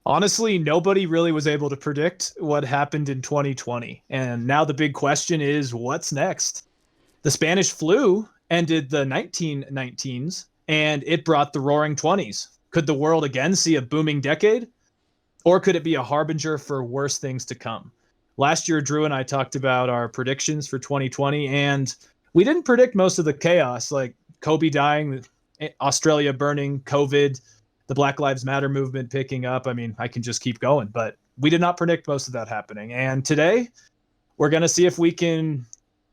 Honestly, nobody really was able to predict what happened in 2020. And now the big question is what's next? The Spanish flu ended the 1919s and it brought the roaring 20s. Could the world again see a booming decade? Or could it be a harbinger for worse things to come? Last year, Drew and I talked about our predictions for 2020, and we didn't predict most of the chaos, like Kobe dying, Australia burning, COVID, the Black Lives Matter movement picking up. I mean, I can just keep going, but we did not predict most of that happening. And today, we're going to see if we can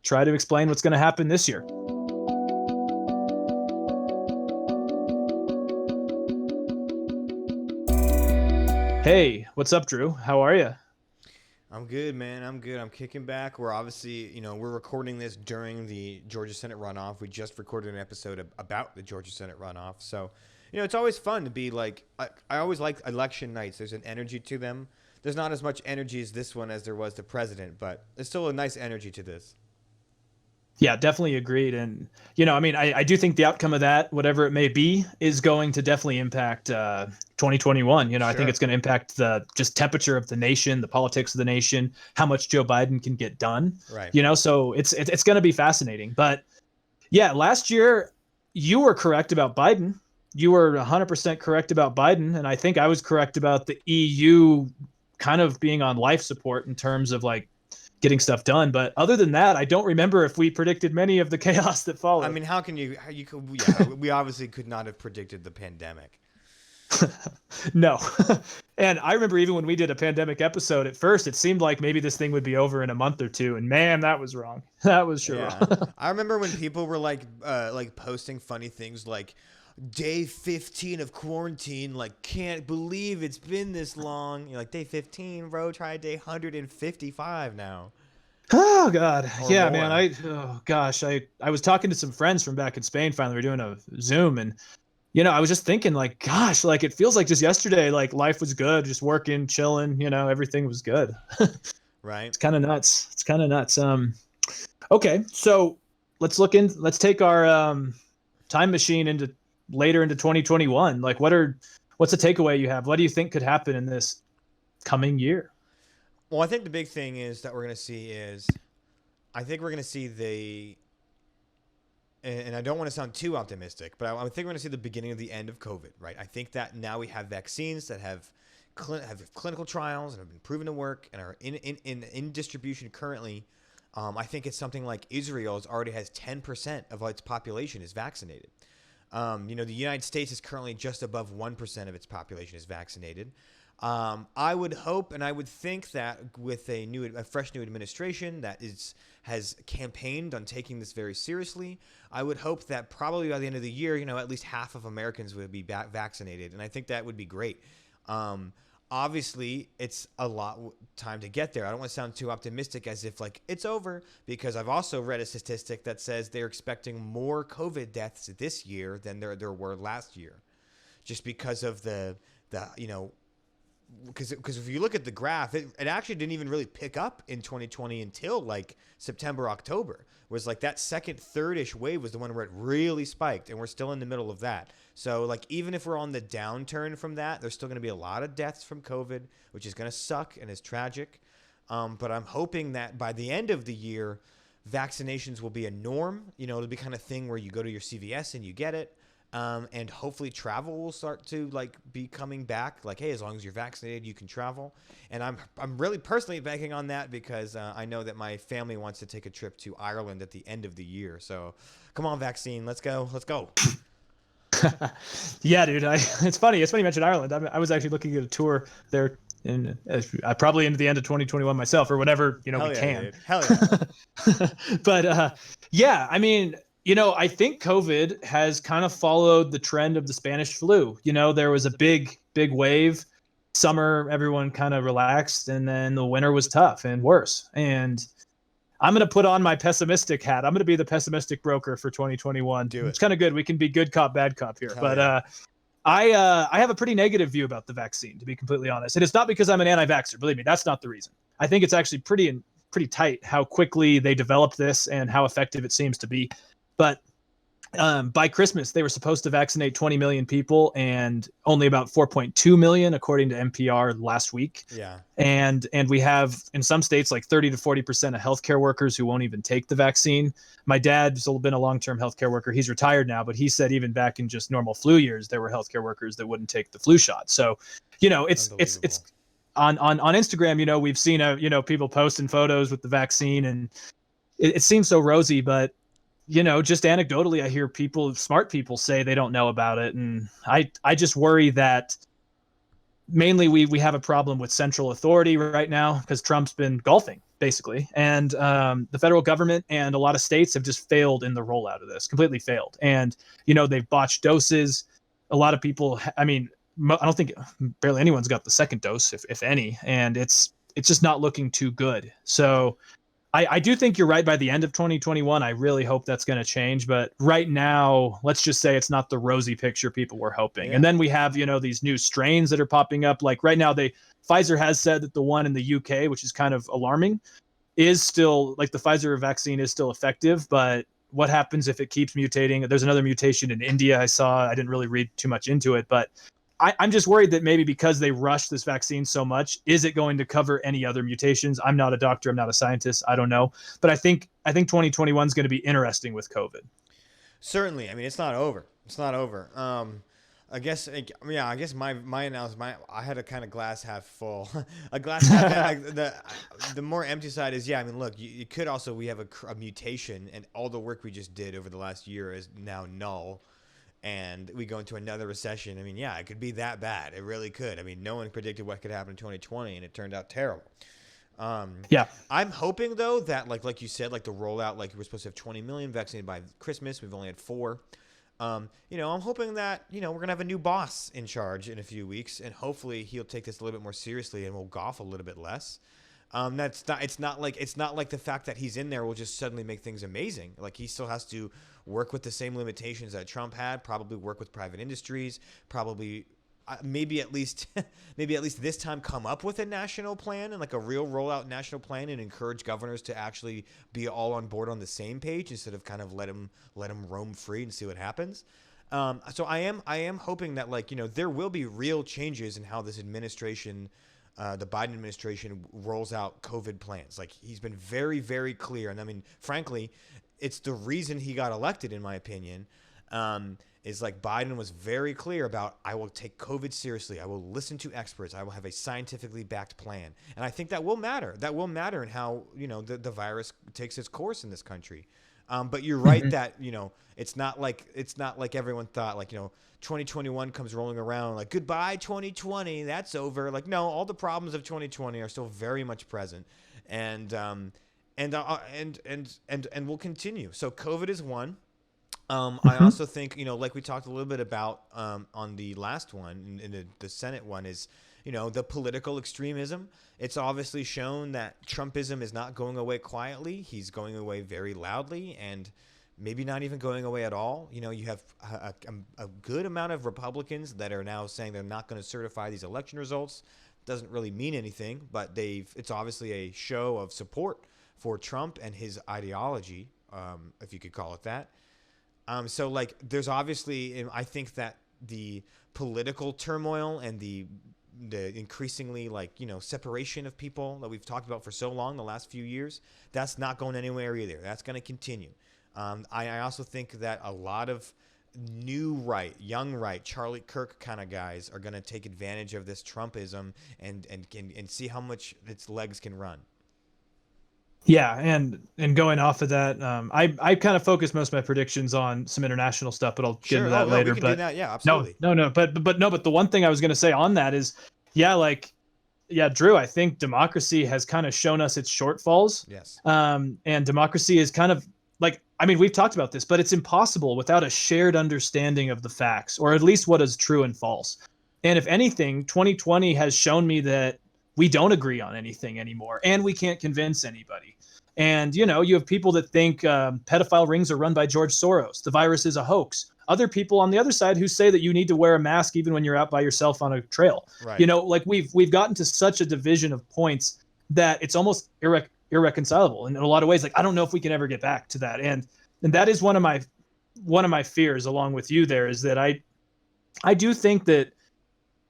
try to explain what's going to happen this year. Hey, what's up, Drew? How are you? I'm good, man. I'm good. I'm kicking back. We're obviously, we're recording this during the Georgia Senate runoff. We just recorded an episode about the Georgia Senate runoff. So, it's always fun to be like, I always like election nights. There's an energy to them. There's not as much energy as this one as there was the president, but there's still a nice energy to this. Yeah, definitely agreed. And, I mean, I do think the outcome of that, whatever it may be, is going to definitely impact 2021. I think Sure. it's going to impact the just temperature of the nation, the politics of the nation, how much Joe Biden can get done. Right. So it's going to be fascinating. But yeah, last year you were correct about Biden. You were 100% correct about Biden. And I think I was correct about the EU kind of being on life support in terms of like getting stuff done. But other than that, I don't remember if we predicted many of the chaos that I followed. mean, how you could, yeah, we obviously could not have predicted the pandemic. No. And I remember even when we did a pandemic episode, at first it seemed like maybe this thing would be over in a month or two. And man, that was wrong. That was sure Yeah. wrong. I remember when people were like posting funny things like day 15 of quarantine, like can't believe it's been this long. You're like day 15, bro, try day 155 now Oh God. or Yeah, man. more. Oh gosh. I was talking to some friends from back in Spain finally. We were doing a Zoom and I was just thinking like, gosh, like it feels like just yesterday, like life was good, just working, chilling, everything was good. Right? It's kind of nuts. It's kind of nuts. Okay, so let's take our time machine into later into 2021. Like what's the takeaway you have? What do you think could happen in this coming year? Well, I think the big thing is that we're going to see is I think we're going to see and I don't want to sound too optimistic, but I think we're going to see the beginning of the end of COVID, right? I think that now we have vaccines that have clinical trials and have been proven to work and are in distribution currently. I think it's something like Israel's already has 10% of its population is vaccinated. The United States is currently just above 1% of its population is vaccinated. I would hope and I would think that with a fresh new administration that has campaigned on taking this very seriously, I would hope that probably by the end of the year, at least half of Americans would be vaccinated, and I think that would be great. Um, Obviously, it's a lot time to get there. I don't want to sound too optimistic as if like it's over because I've also read a statistic that says they're expecting more COVID deaths this year than there were last year, just because of the because if you look at the graph, it actually didn't even really pick up in 2020 until like September, October. It was like that second, third-ish wave was the one where it really spiked, and we're still in the middle of that. So like even if we're on the downturn from that, there's still going to be a lot of deaths from COVID, which is going to suck and is tragic. But I'm hoping that by the end of the year, vaccinations will be a norm. It'll be kind of thing where you go to your CVS and you get it. And hopefully travel will start to like be coming back. Like, hey, as long as you're vaccinated, you can travel. And I'm really personally banking on that because I know that my family wants to take a trip to Ireland at the end of the year. So, come on, vaccine, let's go, let's go. Yeah, dude. It's funny. It's funny you mentioned Ireland. I was actually looking at a tour there in probably into the end of 2021 myself or whenever we Hell yeah, can. dude. Hell yeah. But yeah, I mean, I think COVID has kind of followed the trend of the Spanish flu. There was a big wave. Summer, everyone kind of relaxed, and then the winter was tough and worse. And I'm going to put on my pessimistic hat. I'm going to be the pessimistic broker for 2021. Do It's it. kind of good. We can be good cop, bad cop here. Hell But yeah. I have a pretty negative view about the vaccine, to be completely honest. And it's not because I'm an anti-vaxxer. Believe me, that's not the reason. I think it's actually pretty tight how quickly they developed this and how effective it seems to be. But By Christmas, they were supposed to vaccinate 20 million people, and only about 4.2 million, according to NPR last week. Yeah. And we have in some states like 30 to 40% of healthcare workers who won't even take the vaccine. My dad's been a long-term healthcare worker. He's retired now, but he said even back in just normal flu years, there were healthcare workers that wouldn't take the flu shot. So, it's on Instagram. We've seen people posting photos with the vaccine, and it seems so rosy, but just anecdotally, I hear smart people say they don't know about it. And I just worry that mainly we have a problem with central authority right now because Trump's been golfing, basically. And the federal government and a lot of states have just failed in the rollout of this, completely failed. And, they've botched doses. A lot of people, I don't think barely anyone's got the second dose, if any. And it's just not looking too good. So I do think you're right. By the end of 2021, I really hope that's going to change. But right now, let's just say it's not the rosy picture people were hoping. Yeah. And then we have, these new strains that are popping up. Like right now, Pfizer has said that the one in the UK, which is kind of alarming, is still, like, the Pfizer vaccine is still effective. But what happens if it keeps mutating? There's another mutation in India I saw. I didn't really read too much into it, but I'm just worried that maybe because they rushed this vaccine so much, is it going to cover any other mutations? I'm not a doctor. I'm not a scientist. I don't know. But I think 2021 is going to be interesting with COVID. Certainly. It's not over. It's not over. I guess my analysis, I had a kind of glass half full. A glass half, the more empty side is, look, you could also, we have a mutation, and all the work we just did over the last year is now null. And we go into another recession. It could be that bad. It really could. No one predicted what could happen in 2020, and it turned out terrible. I'm hoping, though, that like you said, like the rollout, like we're supposed to have 20 million vaccinated by Christmas. We've only had 4. I'm hoping that, we're going to have a new boss in charge in a few weeks, and hopefully he'll take this a little bit more seriously and we'll golf a little bit less. It's not like the fact that he's in there will just suddenly make things amazing. Like, he still has to work with the same limitations that Trump had, probably work with private industries, probably maybe at least this time come up with a national plan and like a real rollout national plan, and encourage governors to actually be all on board on the same page instead of kind of let him roam free and see what happens. So I am hoping that, like, there will be real changes in how this administration, the Biden administration, rolls out COVID plans. Like, he's been very, very clear. And frankly, it's the reason he got elected, in my opinion, is like Biden was very clear about, I will take COVID seriously. I will listen to experts. I will have a scientifically backed plan. And I think that will matter. That will matter in how, the virus takes its course in this country. But you're right that, it's not like everyone thought, like, 2021 comes rolling around, like, goodbye 2020, that's over. Like, no, all the problems of 2020 are still very much present, and will continue. So COVID is one. I also think, like we talked a little bit about on the last one, in the Senate one, is, the political extremism. It's obviously shown that Trumpism is not going away quietly. He's going away very loudly, and maybe not even going away at all. You have a good amount of Republicans that are now saying they're not going to certify these election results. Doesn't really mean anything, but it's obviously a show of support for Trump and his ideology, if you could call it that. So, like, there's obviously, I think that the political turmoil and the increasingly, like, separation of people that we've talked about for so long the last few years, that's not going anywhere either. That's going to continue. I also think that a lot of young right, Charlie Kirk kind of guys are going to take advantage of this Trumpism and see how much its legs can run. Yeah, and going off of that, I kind of focus most of my predictions on some international stuff, but I'll get into that later. We can do that. Yeah, absolutely. No, but the one thing I was going to say on that is, Drew, I think democracy has kind of shown us its shortfalls. Yes. And democracy is kind of like, we've talked about this, but it's impossible without a shared understanding of the facts, or at least what is true and false. And if anything, 2020 has shown me that we don't agree on anything anymore, and we can't convince anybody. And, you have people that think pedophile rings are run by George Soros. The virus is a hoax. Other people on the other side who say that you need to wear a mask even when you're out by yourself on a trail. Right. Like we've gotten to such a division of points that it's almost irreconcilable in a lot of ways. Like, I don't know if we can ever get back to that. And that is one of my one of my fears, along with you, there is that I do think that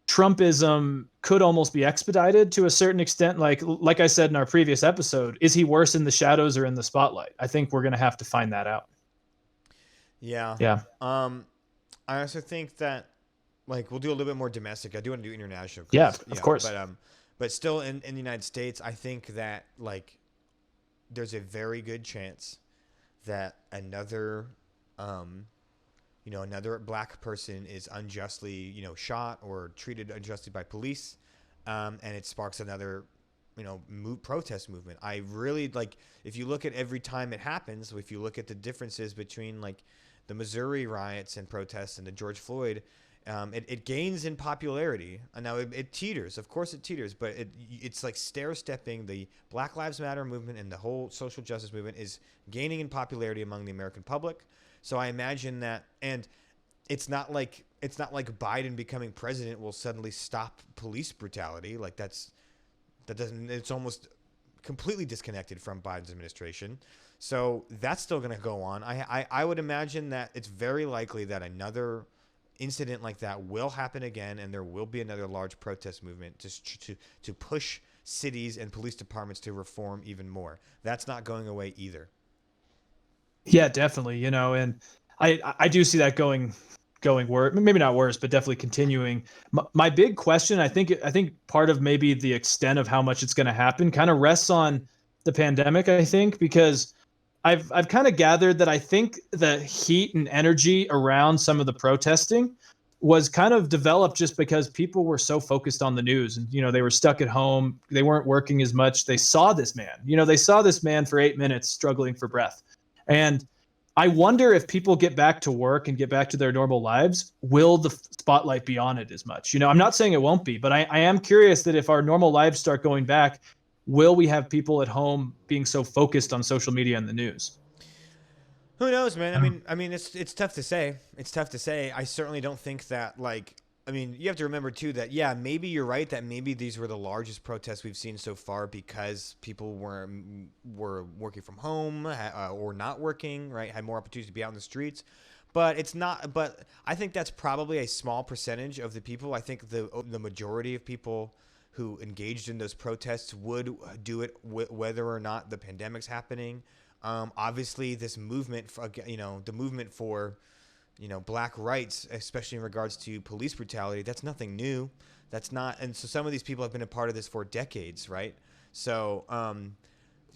Trumpism could almost be expedited to a certain extent. Like I said in our previous episode, is he worse in the shadows or in the spotlight? I think we're going to have to find that out. Yeah. Yeah. I also think that, like, we'll do a little bit more domestic. I do want to do international. Yeah, of course. But still in the United States, I think that, like, there's a very good chance that another black person is unjustly, shot or treated unjustly by police, and it sparks another, protest movement. I really, like, if you look at every time it happens, if you look at the differences between, like, the Missouri riots and protests and the George Floyd, it gains in popularity. And now it teeters. Of course it teeters, but it's like stair-stepping. The Black Lives Matter movement and the whole social justice movement is gaining in popularity among the American public. So I imagine that, and it's not like Biden becoming president will suddenly stop police brutality. Like it's almost completely disconnected from Biden's administration. So that's still going to go on. I would imagine that it's very likely that another incident like that will happen again, and there will be another large protest movement to push cities and police departments to reform even more. That's not going away either. Yeah, definitely. And I do see that going worse, maybe not worse, but definitely continuing. My big question, I think part of maybe the extent of how much it's going to happen kind of rests on the pandemic, I think, because I've kind of gathered that I think the heat and energy around some of the protesting was kind of developed just because people were so focused on the news, and they were stuck at home, they weren't working as much. They saw this man for 8 minutes struggling for breath. And I wonder if people get back to work and get back to their normal lives, will the spotlight be on it as much? I'm not saying it won't be, but I am curious that if our normal lives start going back, will we have people at home being so focused on social media and the news? Who knows, man? I mean, it's tough to say. It's tough to say. I certainly don't think that, you have to remember too that, yeah, maybe you're right that maybe these were the largest protests we've seen so far because people were working from home or not working, right? Had more opportunities to be out in the streets. But it's not. But I think that's probably a small percentage of the people. I think the majority of people who engaged in those protests would do it whether or not the pandemic's happening. Obviously, this movement, the movement for, black rights, especially in regards to police brutality, that's nothing new. That's not, and so some of these people have been a part of this for decades, right? So,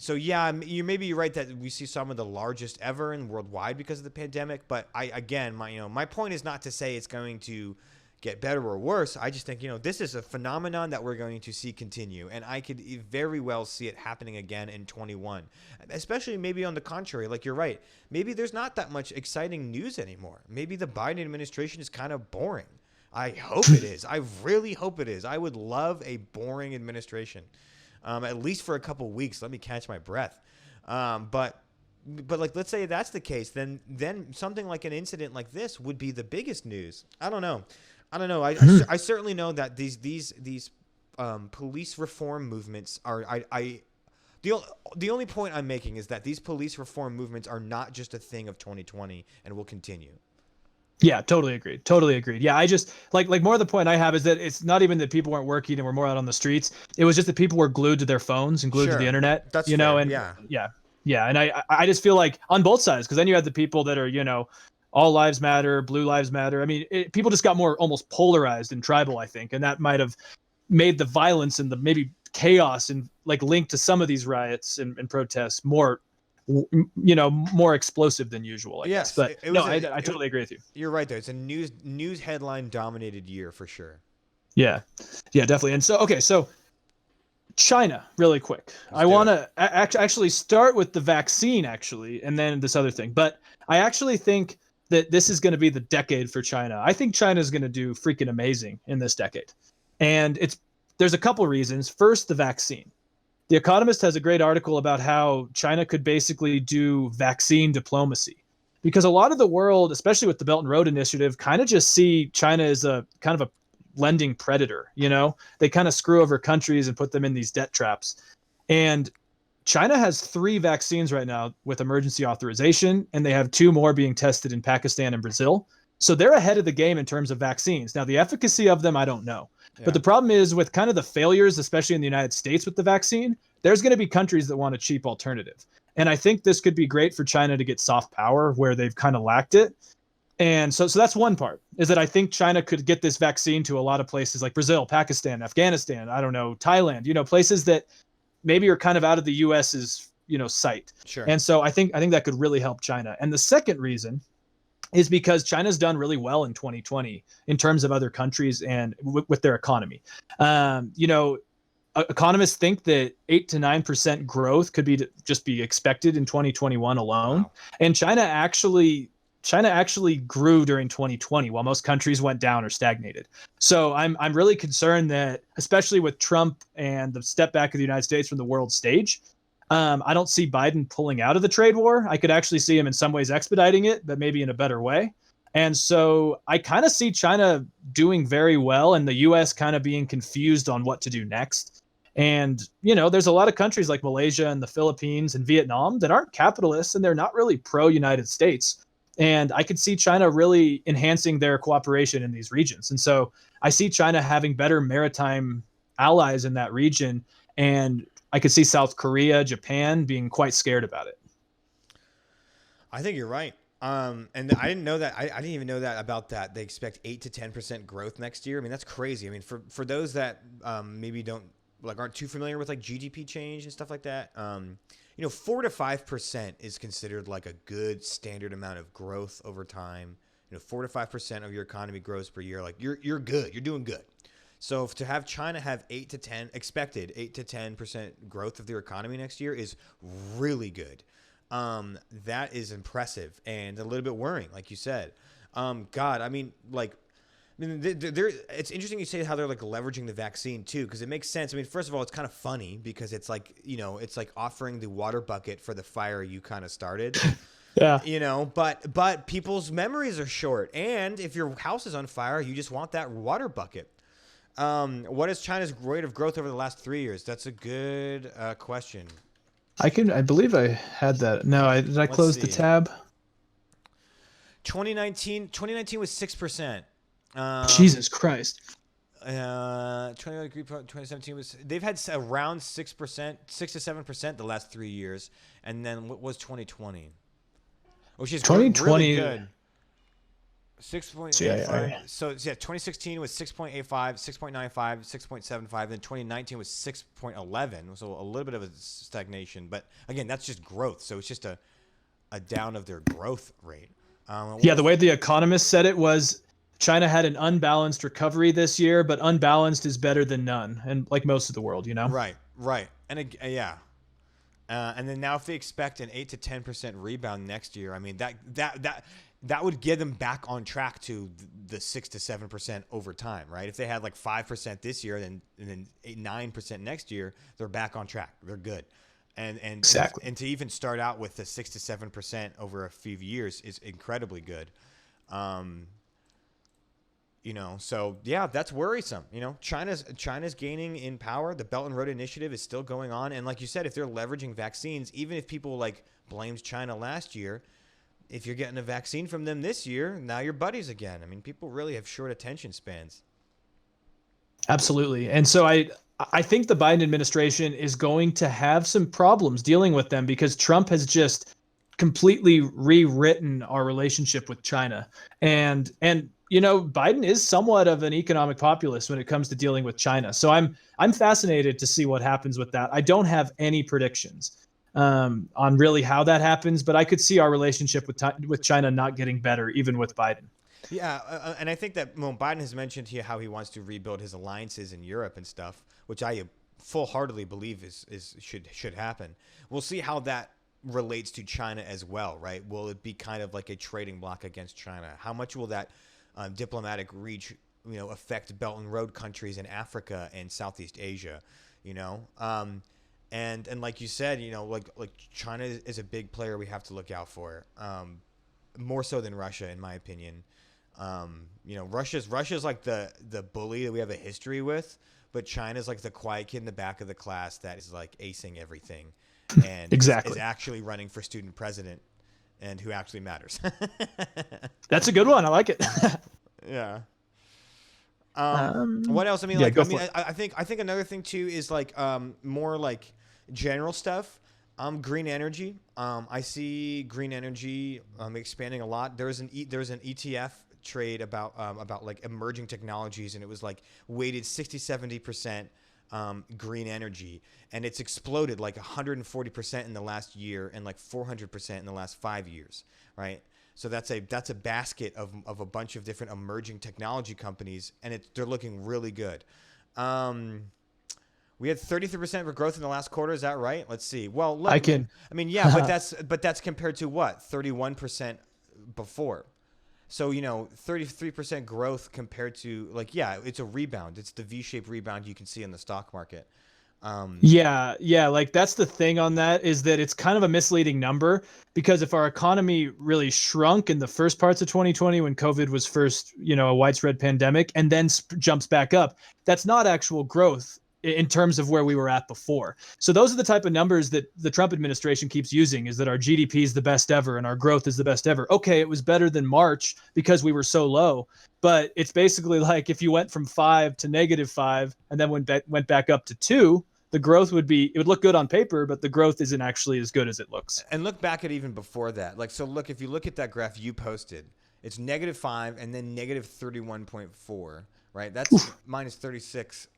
yeah, maybe you're right that we see some of the largest ever and worldwide because of the pandemic. But my point is not to say it's going to get better or worse. I just think, this is a phenomenon that we're going to see continue. And I could very well see it happening again in 21, especially maybe on the contrary, like you're right. Maybe there's not that much exciting news anymore. Maybe the Biden administration is kind of boring. I hope it is. I really hope it is. I would love a boring administration, at least for a couple weeks. Let me catch my breath. But like, let's say that's the case, then something like an incident like this would be the biggest news. I don't know. I certainly know that these police reform movements are. The only point I'm making is that these police reform movements are not just a thing of 2020 and will continue. Yeah, totally agreed. Yeah, I just like more of the point I have is that it's not even that people weren't working and were more out on the streets. It was just that people were glued to their phones and glued to the internet. That's fair. And yeah. And I just feel like on both sides, because then you have the people that are, all lives matter, blue lives matter. I mean, people just got more almost polarized and tribal, I think. And that might have made the violence and the maybe chaos and linked to some of these riots and protests more, more explosive than usual, I guess. But I totally agree with you. You're right, though. It's a news headline dominated year for sure. Yeah, definitely. And so China, really quick. I want to actually start with the vaccine, and then this other thing. But I actually think that this is going to be the decade for China. I think China is going to do freaking amazing in this decade. And there's a couple reasons. First, the vaccine. The Economist has a great article about how China could basically do vaccine diplomacy. Because a lot of the world, especially with the Belt and Road Initiative, kind of just see China as a kind of a lending predator. They kind of screw over countries and put them in these debt traps. And China has 3 vaccines right now with emergency authorization, and they have 2 more being tested in Pakistan and Brazil. So they're ahead of the game in terms of vaccines. Now, the efficacy of them, I don't know. But Yeah. the problem is with kind of the failures, especially in the United States with the vaccine, there's going to be countries that want a cheap alternative. And I think this could be great for China to get soft power where they've kind of lacked it. And so that's one part, is that I think China could get this vaccine to a lot of places like Brazil, Pakistan, Afghanistan, I don't know, Thailand, places that maybe are kind of out of the US's, sight. Sure. And so I think that could really help China. And the second reason is because China's done really well in 2020 in terms of other countries and with their economy. Economists think that 8 to 9% growth could just be expected in 2021 alone. Wow. And China actually grew during 2020 while most countries went down or stagnated. So I'm really concerned that, especially with Trump and the step back of the United States from the world stage, I don't see Biden pulling out of the trade war. I could actually see him in some ways expediting it, but maybe in a better way. And so I kind of see China doing very well and the US kind of being confused on what to do next. And, there's a lot of countries like Malaysia and the Philippines and Vietnam that aren't capitalists and they're not really pro United States. And I could see China really enhancing their cooperation in these regions. And so I see China having better maritime allies in that region. And I could see South Korea, Japan being quite scared about it. I think you're right. And I didn't know that. I didn't even know that about that. They expect 8 to 10% growth next year. I mean, that's crazy. I mean, for those that maybe aren't too familiar with like GDP change and stuff like that. 4 to 5% is considered like a good standard amount of growth over time. 4 to 5% of your economy grows per year. Like you're good. You're doing good. So to have China have 8 to 10% growth of their economy next year is really good. That is impressive and a little bit worrying, like you said. It's interesting you say how they're like leveraging the vaccine too, because it makes sense. I mean, first of all, it's kind of funny because it's like, it's like offering the water bucket for the fire you kind of started. Yeah. But people's memories are short, and if your house is on fire, you just want that water bucket. What is China's rate of growth over the last 3 years? That's a good question. I believe I had that. No, did I close the tab? 2019 was 6%. Jesus Christ. 2017 was, they've had around 6%, 6 to 7% the last 3 years. And then what was 2020? Which is 2020 really good. 6.85. So yeah, 2016 was 6.85, 6.95, 6.75. Then 2019 was 6.11. So a little bit of a stagnation, but again, that's just growth. So it's just a down of their growth rate. The way the Economist said it was China had an unbalanced recovery this year, but unbalanced is better than none, and like most of the world, Right. And yeah. And then now if they expect an 8 to 10% rebound next year, I mean that would get them back on track to the 6 to 7% over time, right? If they had like 5% this year, and then 8-9% next year, they're back on track. They're good. And exactly. And to even start out with the 6 to 7% over a few years is incredibly good. So yeah, that's worrisome. China's gaining in power. The Belt and Road Initiative is still going on, and like you said, if they're leveraging vaccines, even if people like blamed China last year, if you're getting a vaccine from them this year, now you're buddies again. I mean, people really have short attention spans. Absolutely, and so I think the Biden administration is going to have some problems dealing with them because Trump has just completely rewritten our relationship with China, and Biden is somewhat of an economic populist when it comes to dealing with China. So I'm fascinated to see what happens with that. I don't have any predictions on really how that happens, but I could see our relationship with China not getting better even with Biden. Yeah, and I think that Biden has mentioned here how he wants to rebuild his alliances in Europe and stuff, which I full-heartedly believe should happen. We'll see how that relates to China as well, right? Will it be kind of like a trading bloc against China? How much will that diplomatic reach, affect Belt and Road countries in Africa and Southeast Asia, and like you said, like China is a big player we have to look out for, more so than Russia, in my opinion. Russia's like the bully that we have a history with, but China's like the quiet kid in the back of the class that is like acing everything. and is Exactly. actually running for student president and who actually matters. That's a good one. I like it. Yeah. um, What else? I mean, yeah, like, go for it. I think another thing too is like, more like general stuff. Green energy. I see green energy expanding a lot. There's an ETF trade about like emerging technologies, and it was like weighted 60-70% green energy, and it's exploded like 140% in the last year and like 400% in the last 5 years, right? So that's a basket of a bunch of different emerging technology companies, and they're looking really good. Um, we had 33% for growth in the last quarter. Is that right? Let's see. Well, look, I can. yeah, but that's compared to what, 31% before. So 33% growth compared to, like, yeah, it's a rebound. It's the V-shaped rebound you can see in the stock market. Um, Yeah, yeah, like that's the thing on that is that it's kind of a misleading number because if our economy really shrunk in the first parts of 2020 when COVID was first, a widespread pandemic and then jumps back up, that's not actual growth in terms of where we were at before. So those are the type of numbers that the Trump administration keeps using is that our GDP is the best ever and our growth is the best ever. Okay, it was better than March because we were so low, but it's basically like if you went from 5 to -5 and then went back up to 2, the growth it would look good on paper, but the growth isn't actually as good as it looks. and look back at even before that. Like, so look, if you look at that graph you posted, it's -5 and then -31.4, right? That's minus 36,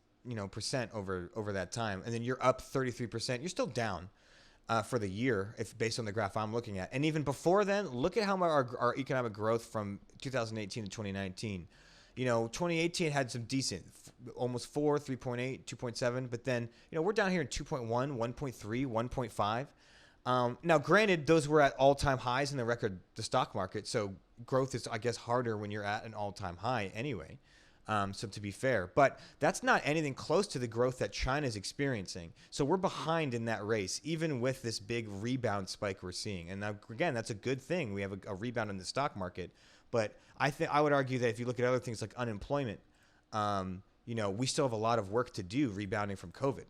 percent over that time. And then you're up 33%. You're still down for the year, if based on the graph I'm looking at. And even before then, look at how our economic growth from 2018 to 2019. 2018 had some decent, almost 4, 3.8, 2.7, but then, we're down here in 2.1, 1.3, 1.5. Now, granted, those were at all-time highs in the stock market, so growth is, I guess, harder when you're at an all-time high anyway. So to be fair, but that's not anything close to the growth that China's experiencing. So we're behind in that race, even with this big rebound spike we're seeing. And now, again, that's a good thing. We have a rebound in the stock market. But I would argue that if you look at other things like unemployment, we still have a lot of work to do rebounding from COVID.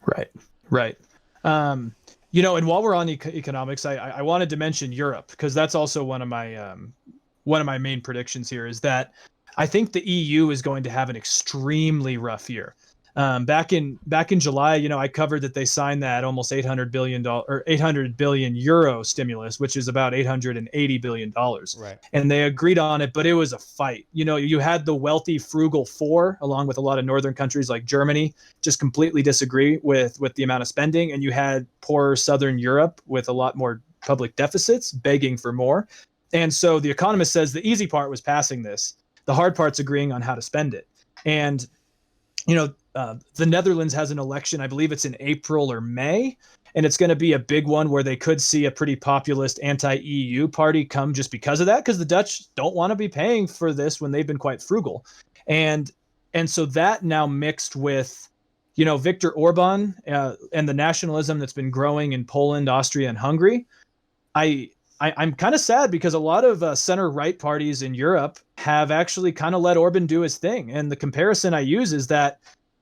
Right, right. And while we're on economics, I wanted to mention Europe because that's also one of my main predictions here is that I think the EU is going to have an extremely rough year. Back in July, I covered that they signed that almost $800 billion or 800 billion euro stimulus, which is about $880 billion, Right. and they agreed on it. But it was a fight. You had the wealthy, frugal four, along with a lot of northern countries like Germany, just completely disagree with the amount of spending, and you had poor Southern Europe with a lot more public deficits, begging for more. And so the Economist says the easy part was passing this. The hard part's agreeing on how to spend it. And the Netherlands has an election. I believe it's in April or May, and it's going to be a big one where they could see a pretty populist anti-EU party come just because of that, because the Dutch don't want to be paying for this when they've been quite frugal, and so that now mixed with Viktor Orban and the nationalism that's been growing in Poland, Austria, and Hungary. I'm kind of sad because a lot of center right parties in Europe have actually kind of let Orban do his thing. And the comparison I use is that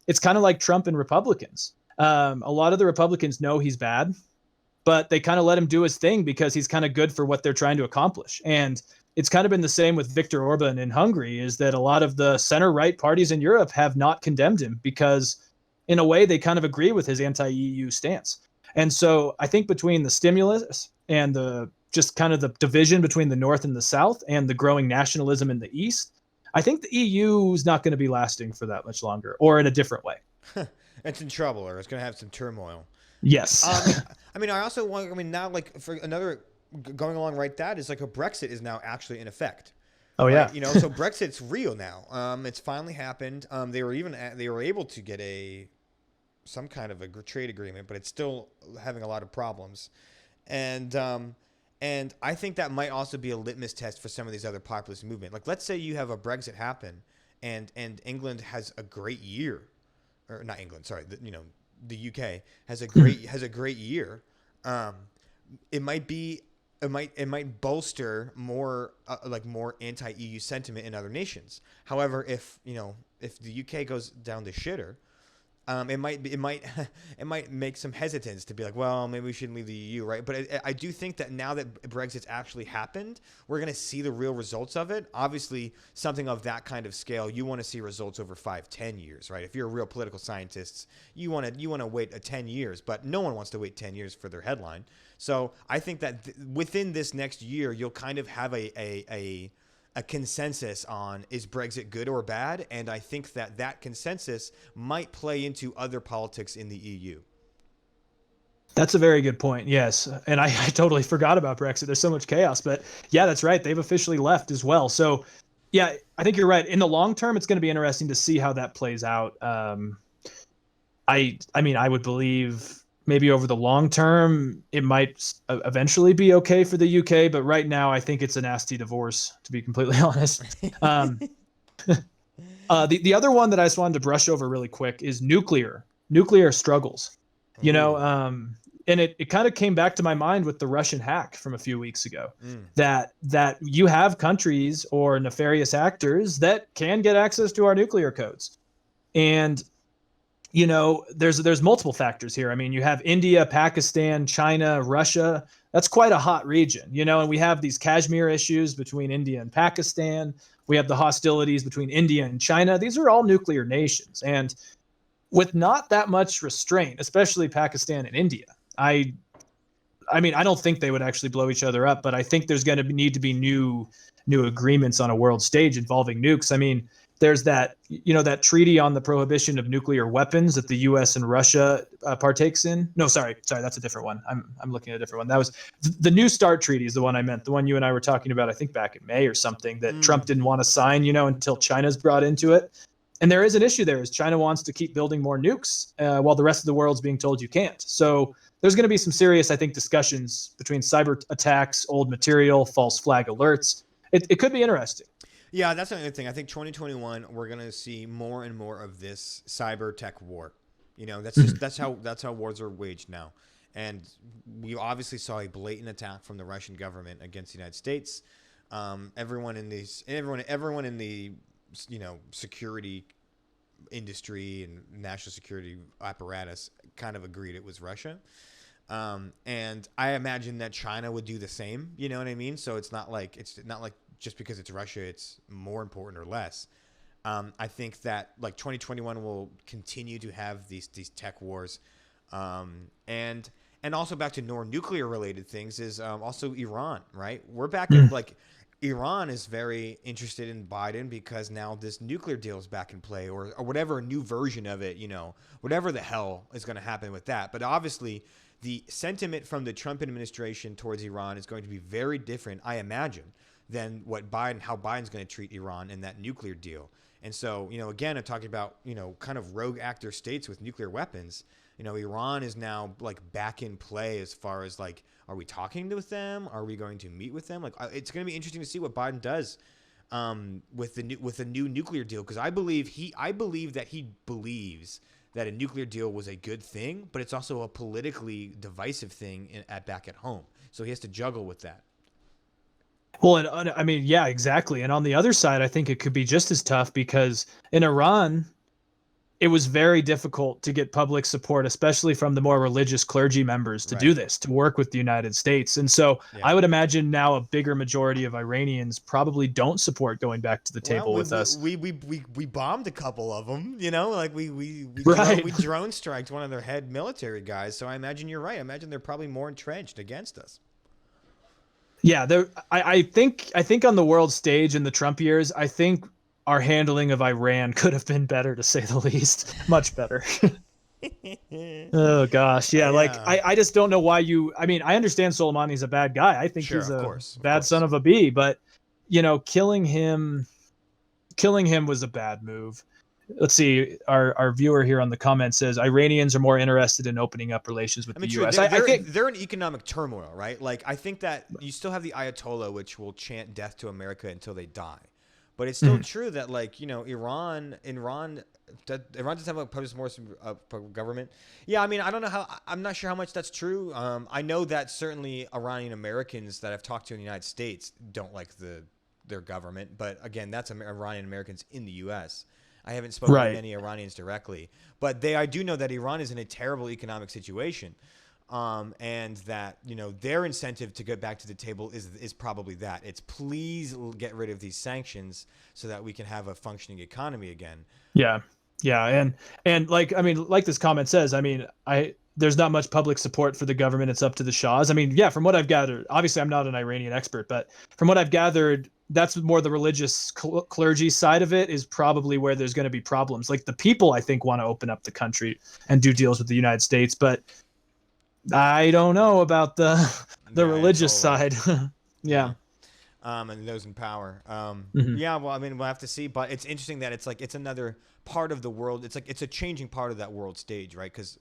it's kind of like Trump and Republicans. A lot of the Republicans know he's bad, but they kind of let him do his thing because he's kind of good for what they're trying to accomplish. And it's kind of been the same with Viktor Orban in Hungary, is that a lot of the center right parties in Europe have not condemned him because, in a way, they kind of agree with his anti-EU stance. And so I think between the stimulus and the just kind of the division between the North and the South and the growing nationalism in the East, I think the EU is not going to be lasting for that much longer, or in a different way. It's in trouble, or it's going to have some turmoil. Yes. I also want. Now, like, for another going along right, that is like a Brexit is now actually in effect. Oh yeah. Right? So Brexit's real now. It's finally happened. They were able to get some kind of a trade agreement, but it's still having a lot of problems, and I think that might also be a litmus test for some of these other populist movements. Like, let's say you have a Brexit happen, and England has a great year, or not England, sorry, the UK has a great year. It might bolster more more anti-EU sentiment in other nations. However, if the UK goes down the shitter, it might make some hesitance to be like, well, maybe we shouldn't leave the EU, right? But I do think that now that Brexit's actually happened, we're going to see the real results of it. Obviously, something of that kind of scale, you want to see results over 5-10 years, right? If you're a real political scientist, you want to wait 10 years, but no one wants to wait 10 years for their headline. So I think that within this next year, you'll kind of have a consensus on is Brexit good or bad, and I think that consensus might play into other politics in the EU. That's a very good point. Yes. And I totally forgot about Brexit. There's so much chaos, but yeah, that's right. They've officially left as well. So yeah, I think you're right. In the long term, it's going to be interesting to see how that plays out. I mean, I would believe maybe over the long term, it might eventually be okay for the UK, but right now, I think it's a nasty divorce, to be completely honest. Um, the other one that I just wanted to brush over really quick is nuclear struggles. You know, Ooh. and it kind of came back to my mind with the Russian hack from a few weeks ago, Mm. that you have countries or nefarious actors that can get access to our nuclear codes, and you know, there's multiple factors here. I mean, you have India, Pakistan, China, Russia. That's quite a hot region, you know, and we have these Kashmir issues between India and Pakistan. We have the hostilities between India and China. These are all nuclear nations, and with not that much restraint, especially Pakistan and India. I mean, I don't think they would actually blow each other up, but I think there's going to need to be new agreements on a world stage involving nukes. I mean, there's that, you know, that treaty on the prohibition of nuclear weapons that the U.S. and Russia partakes in. No, sorry, that's a different one. I'm looking at a different one. That was the New START treaty is the one I meant. The one you and I were talking about, I think back in May or something, that Trump didn't want to sign, you know, until China's brought into it. And there is an issue there, is China wants to keep building more nukes while the rest of the world's being told you can't. So there's going to be some serious, I think, discussions between cyber attacks, old material, false flag alerts. It could be interesting. Yeah, that's another thing. I think 2021 we're gonna see more and more of this cyber tech war. You know, that's how wars are waged now. And we obviously saw a blatant attack from the Russian government against the United States. Everyone in the security industry and national security apparatus kind of agreed it was Russia. And I imagine that China would do the same. You know what I mean? So it's not like just because it's Russia, it's more important or less. I think that like 2021 will continue to have these tech wars, and also back to more nuclear related things is also Iran. Right, we're back in like Iran is very interested in Biden because now this nuclear deal is back in play, or whatever new version of it. You know, whatever the hell is going to happen with that. But obviously, the sentiment from the Trump administration towards Iran is going to be very different, I imagine, than how Biden's going to treat Iran in that nuclear deal. And so, you know, again, I'm talking about, you know, kind of rogue actor states with nuclear weapons. You know, Iran is now like back in play as far as like, are we talking with them? Are we going to meet with them? Like, it's going to be interesting to see what Biden does with the new nuclear deal, because I believe that he believes that a nuclear deal was a good thing, but it's also a politically divisive thing back at home. So he has to juggle with that. Well, and I mean, yeah, exactly. And on the other side, I think it could be just as tough because in Iran, it was very difficult to get public support, especially from the more religious clergy members, to do this, to work with the United States. And so I would imagine now a bigger majority of Iranians probably don't support going back to the table with us. We bombed a couple of them, you know, like we drone striked one of their head military guys. So I imagine you're right. I imagine they're probably more entrenched against us. Yeah, I think on the world stage in the Trump years, I think our handling of Iran could have been better, to say the least. Much better. Oh gosh, yeah. Like I just don't know why I mean, I understand Soleimani's a bad guy. I think he's a bad son of a bee, but you know, killing him was a bad move. Let's see. Our viewer here on the comment says Iranians are more interested in opening up relations with the U.S. I think they're in economic turmoil, right? Like I think that you still have the Ayatollah, which will chant death to America until they die. But it's still true that, like, you know, Iran does have a more government. Yeah, I mean, I'm not sure how much that's true. I know that certainly Iranian Americans that I've talked to in the United States don't like their government. But again, that's Iranian Americans in the U.S. I haven't spoken to Right. many Iranians directly, but I do know that Iran is in a terrible economic situation. And that, their incentive to get back to the table is probably that it's please get rid of these sanctions so that we can have a functioning economy again. Yeah. Yeah. And like, I mean, like this comment says, I mean, there's not much public support for the government. It's up to the Shahs. I mean, yeah, from what I've gathered, obviously I'm not an Iranian expert, but from what I've gathered, that's more the religious clergy side of it is probably where there's going to be problems. Like the people, I think, want to open up the country and do deals with the United States, but I don't know about the The religious Ayatollah. side. Yeah. Yeah. And those in power. Hmm. Yeah, well, I mean, we'll have to see, but it's interesting that it's another part of the world. It's a changing part of that world stage, right? Because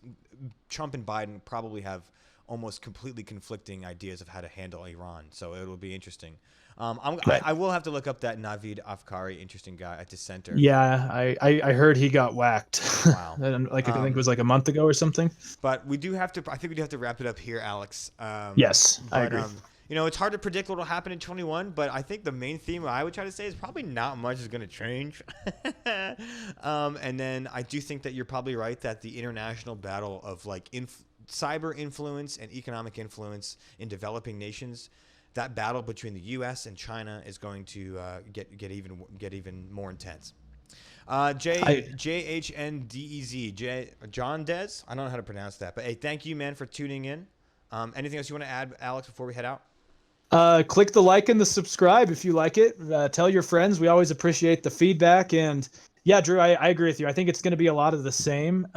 Trump and Biden probably have almost completely conflicting ideas of how to handle Iran. So it'll be interesting. Right. I will have to look up that Navid Afkari, interesting guy, a dissenter. Yeah, I heard he got whacked. Wow. And like I think it was like a month ago or something. But we do have to. I think we do have to wrap it up here, Alex. Yes, I But agree. it's hard to predict what will happen in 21. But I think the main theme I would try to say is probably not much is going to change. And then I do think that you're probably right that the international battle of like cyber influence and economic influence in developing nations, that battle between the U.S. and China is going to get even more intense. JHNDEZ, John Dez. I don't know how to pronounce that, but hey, thank you, man, for tuning in. Anything else you want to add, Alex, before we head out? Click the like and the subscribe if you like it. Tell your friends. We always appreciate the feedback. And yeah, Drew, I agree with you. I think it's going to be a lot of the same.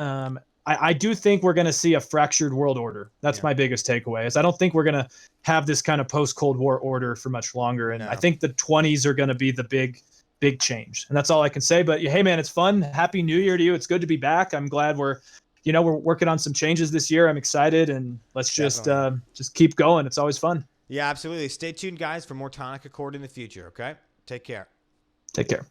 I do think we're going to see a fractured world order. That's my biggest takeaway. Is I don't think we're going to have this kind of post-Cold War order for much longer. And No. I think the 20s are going to be the big change. And that's all I can say. But hey, man, it's fun. Happy New Year to you. It's good to be back. I'm glad we're working on some changes this year. I'm excited, and let's just keep going. It's always fun. Yeah, absolutely. Stay tuned, guys, for more Tonic Accord in the future. Okay, take care. Take care.